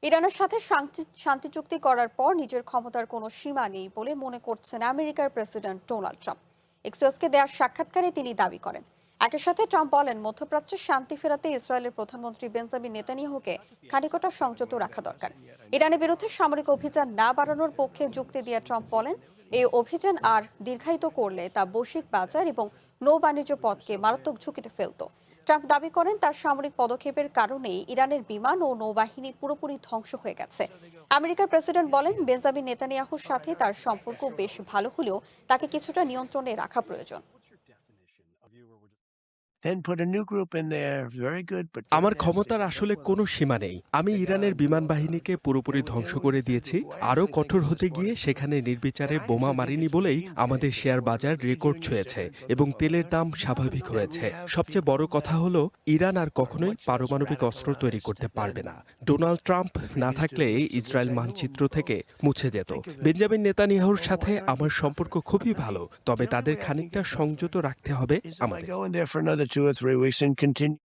ইরানের সাথে শান্তি চুক্তি করার পর নিজের ক্ষমতার কোনো সীমা নেই বলে মনে করছেন আমেরিকার প্রেসিডেন্ট ডোনাল্ড ট্রাম্প। এক্সিওসকে দেওয়া সাক্ষাৎকারে তিনি দাবি করেন। একই সাথে ট্রাম্প বলেন, মধ্যপ্রাচ্যে শান্তি ফেরাতে ইসরায়েলের প্রধানমন্ত্রী বেঞ্জামিন নেতানিয়াহুকে খানিকটা সংযত রাখা দরকার। ইরানের বিরুদ্ধে সামরিক অভিযান না বাড়ানোর পক্ষে যুক্তি দিয়ে ট্রাম্প বলেন, এই অভিযান আর দীর্ঘায়িত করলে তা বৈশ্বিক বাজার এবং নৌ বাণিজ্য পথকে মারাত্মক ঝুঁকিতে ফেলত। ট্রাম্প দাবি করেন, তার সামরিক পদক্ষেপের কারণেই ইরানের বিমান ও নৌবাহিনী পুরোপুরি ধ্বংস হয়ে গেছে। আমেরিকার প্রেসিডেন্ট বলেন, বেঞ্জামিন নেতানিয়াহুর সাথে তার সম্পর্ক বেশ ভালো হলেও তাকে কিছুটা নিয়ন্ত্রণে রাখা প্রয়োজন। Then put a new group in there, very good, but আমার ক্ষমতার আসলে কোনো সীমা নেই। আমি ইরানের বিমান বাহিনীকে পুরোপুরি ধ্বংস করে দিয়েছি। আরও কঠোর হতে গিয়ে সেখানে নির্বিচারে বোমা মারিনি বলেই আমাদের শেয়ার বাজার রেকর্ড ছুঁয়েছে এবং তেলের দাম স্বাভাবিক হয়েছে। সবচেয়ে বড় কথা হলো, ইরান আর কখনোই পারমাণবিক অস্ত্র তৈরি করতে পারবে না। ডোনাল্ড ট্রাম্প না থাকলে ইসরায়েল মানচিত্র থেকে মুছে যেত। বেঞ্জামিন নেতানিয়াহুর সাথে আমার সম্পর্ক খুবই ভালো, তবে তাদের খানিকটা সংযত রাখতে হবে is if I আমাদের। go in there for another 2 or 3 weeks and continue